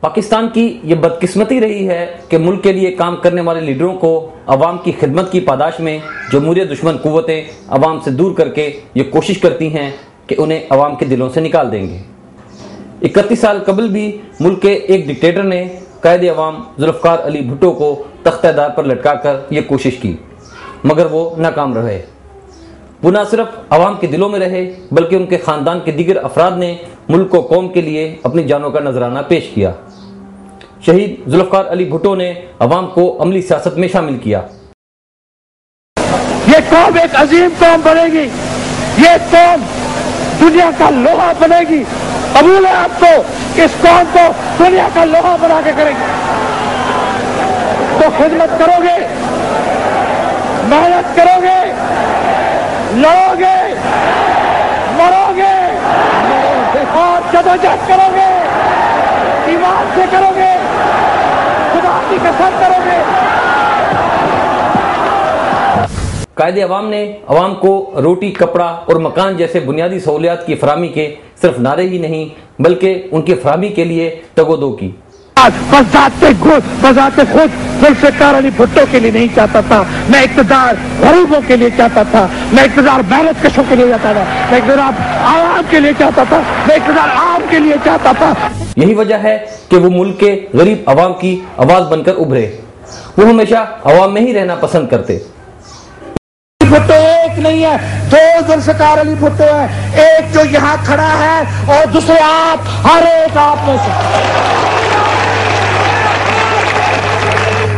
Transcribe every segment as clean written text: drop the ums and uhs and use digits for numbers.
پاکستان کی یہ بدقسمتی رہی ہے کہ ملک کے لیے کام کرنے والے لیڈروں کو عوام کی خدمت کی پاداش میں جمہوریت دشمن قوتیں عوام سے دور کر کے یہ کوشش کرتی ہیں کہ انہیں عوام کے دلوں سے نکال دیں گے۔ 31 سال قبل بھی ملک کے ایک ڈکٹیٹر نے قائد عوام ذوالفقار علی بھٹو کو تختہ دار پر لٹکا کر یہ کوشش کی، مگر وہ ناکام رہے۔ وہ نہ صرف عوام کے دلوں میں رہے بلکہ ان کے خاندان کے دیگر افراد نے ملک و قوم کے لیے اپنی جانوں کا نذرانہ پیش کیا۔ شہید ذوالفقار علی بھٹو نے عوام کو عملی سیاست میں شامل کیا۔ یہ قوم ایک عظیم قوم بنے گی، یہ قوم دنیا کا لوہا بنے گی۔ قبول ہے آپ کو اس قوم کو دنیا کا لوہا بنا کے کریں گے تو خدمت کرو گے، محنت کرو گے، لڑو گے، مرو گے اور جدوجہد کرو گے، ایمان سے کرو گے، خدا کی قسم کرو گے۔ قائد عوام نے عوام کو روٹی، کپڑا اور مکان جیسے بنیادی سہولیات کی فراہمی کے صرف نعرے ہی نہیں بلکہ ان کی فراہمی کے لیے تگ و دو کی۔ بذات خود ذوالفقار علی بھٹو کے لیے نہیں چاہتا تھا، میں اقتدار غریبوں کے لیے چاہتا تھا، میں اقتدار محنت کشوں کے لیے چاہتا تھا، میں اقتدار عوام کے لیے چاہتا تھا، میں اقتدار عام کے لیے چاہتا تھا۔ یہی وجہ ہے کہ وہ ملک کے غریب عوام کی آواز بن کر ابھرے۔ وہ ہمیشہ عوام میں ہی رہنا پسند کرتے۔ بھٹو ایک نہیں ہے، دو ذوالفقار علی بھٹو ہے، ایک جو یہاں کھڑا ہے اور دوسرے آپ، ہر ایک آپ میں سے۔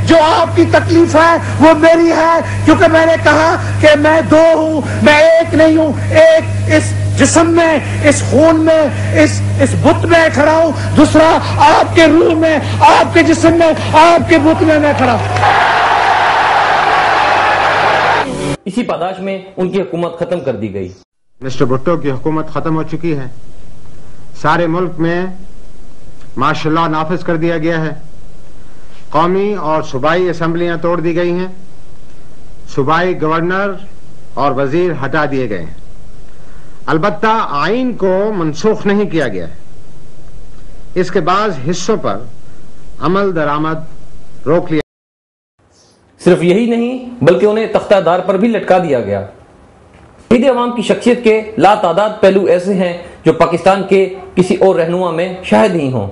جو آپ کی تکلیف ہے وہ میری ہے، کیونکہ میں نے کہا کہ میں دو ہوں، میں ایک نہیں ہوں، ایک اس جسم میں، اس خون میں، اس بت میں کھڑا ہوں، دوسرا آپ کے روح میں، آپ کے جسم میں، آپ کے بت میں کھڑا ہوں۔ اسی پاداش میں ان کی حکومت ختم کر دی گئی۔ مسٹر بھٹو کی حکومت ختم ہو چکی ہے، سارے ملک میں مارشل لا نافذ کر دیا گیا ہے، قومی اور صوبائی اسمبلیاں توڑ دی گئی ہیں، صوبائی گورنر اور وزیر ہٹا دیے گئے ہیں، البتہ آئین کو منسوخ نہیں کیا گیا ہے، اس کے بعض حصوں پر عمل درآمد روک لیا۔ صرف یہی نہیں بلکہ انہیں تختہ دار پر بھی لٹکا دیا گیا۔ شہید عوام کی شخصیت کے لاتعداد پہلو ایسے ہیں جو پاکستان کے کسی اور رہنما میں شاید نہیں ہوں۔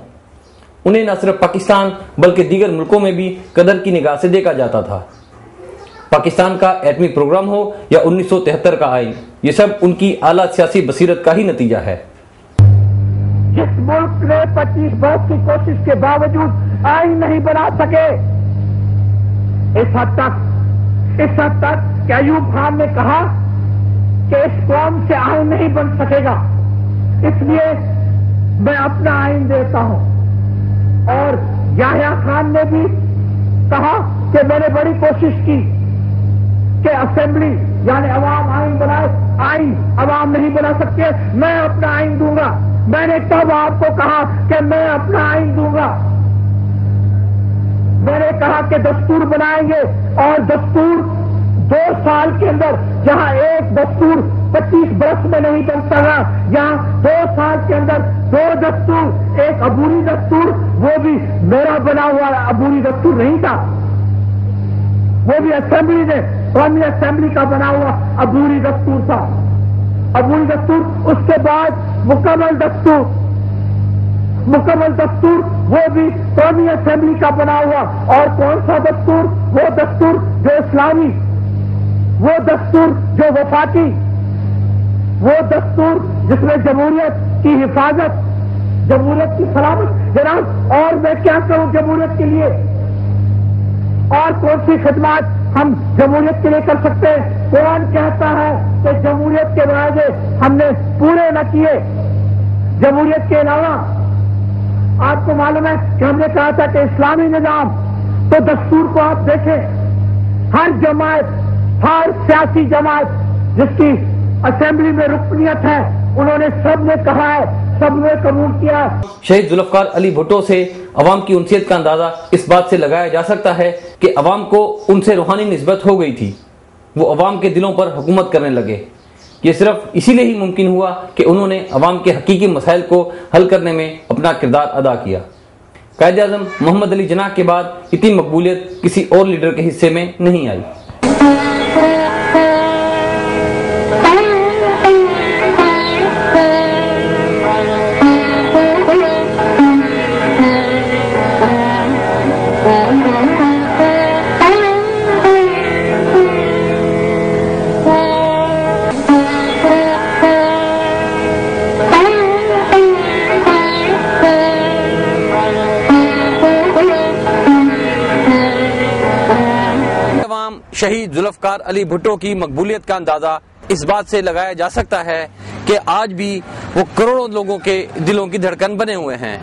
انہیں نہ صرف پاکستان بلکہ دیگر ملکوں میں بھی قدر کی نگاہ سے دیکھا جاتا تھا۔ پاکستان کا ایٹمی پروگرام ہو یا 1973 کا آئین، یہ سب ان کی اعلیٰ سیاسی بصیرت کا ہی نتیجہ ہے۔ جس ملک نے 25 برس کی کوشش کے باوجود آئین نہیں بنا سکے، اس حد تک کہ ایوب خان نے کہا کہ اس قوم سے آئین نہیں بن سکے گا، اس لیے میں اپنا آئین دیتا ہوں۔ اور یحییٰ خان نے بھی کہا کہ میں نے بڑی کوشش کی کہ اسمبلی یعنی عوام آئین بنائے، آئین عوام نہیں بنا سکتے، میں اپنا آئین دوں گا۔ میں نے تب آپ کو کہا کہ میں اپنا آئین دوں گا۔ میں نے کہا کہ دستور بنائیں گے، اور دستور 2 سال کے اندر، جہاں ایک دستور 25 برس میں نہیں بن سکا، یہاں 2 سال کے اندر 2 دستور، ایک عبوری دستور، وہ بھی میرا بنا ہوا عبوری دستور نہیں تھا، وہ بھی اسمبلی نے، قومی اسمبلی کا بنا ہوا عبوری دستور تھا۔ عبوری دستور، اس کے بعد مکمل دستور، وہ بھی قومی اسمبلی کا بنا ہوا۔ اور کون سا دستور؟ وہ دستور جو اسلامی، وہ دستور جو وفاقی، وہ دستور جس میں جمہوریت کی حفاظت، جمہوریت کی سلامت۔ جناب، اور میں کیا کروں جمہوریت کے لیے؟ اور کون سی خدمات ہم جمہوریت کے لیے کر سکتے ہیں؟ قرآن کہتا ہے کہ جمہوریت کے وعدے ہم نے پورے نہ کیے۔ جمہوریت کے علاوہ آپ کو معلوم ہے کہ ہم نے کہا تھا کہ اسلامی نظام، تو دستور کو آپ دیکھیں، ہر جماعت، ہر سیاسی جماعت جس کی اسمبلی میں رکنیت ہے، انہوں نے سب نے کہا ہے، سب نے قبول کیا۔ شہید ذوالفقار علی بھٹو سے عوام کی انسیت کا اندازہ اس بات سے لگایا جا سکتا ہے کہ عوام کو ان سے روحانی نسبت ہو گئی تھی، وہ عوام کے دلوں پر حکومت کرنے لگے۔ یہ صرف اسی لیے ہی ممکن ہوا کہ انہوں نے عوام کے حقیقی مسائل کو حل کرنے میں اپنا کردار ادا کیا۔ قائد اعظم محمد علی جناح کے بعد اتنی مقبولیت کسی اور لیڈر کے حصے میں نہیں آئی۔ شہید ذوالفقار علی بھٹو کی مقبولیت کا اندازہ اس بات سے لگایا جا سکتا ہے کہ آج بھی وہ کروڑوں لوگوں کے دلوں کی دھڑکن بنے ہوئے ہیں۔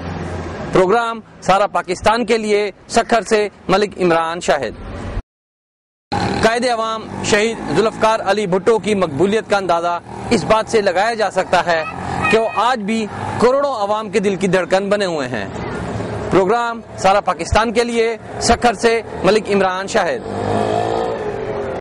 پروگرام سارا پاکستان کے لیے سکھر سے ملک عمران شاہد۔ قائد عوام شہید ذوالفقار علی بھٹو کی مقبولیت کا اندازہ اس بات سے لگایا جا سکتا ہے کہ وہ آج بھی کروڑوں عوام کے دل کی دھڑکن بنے ہوئے ہیں۔ پروگرام سارا پاکستان کے لیے سکھر سے ملک عمران شاہد۔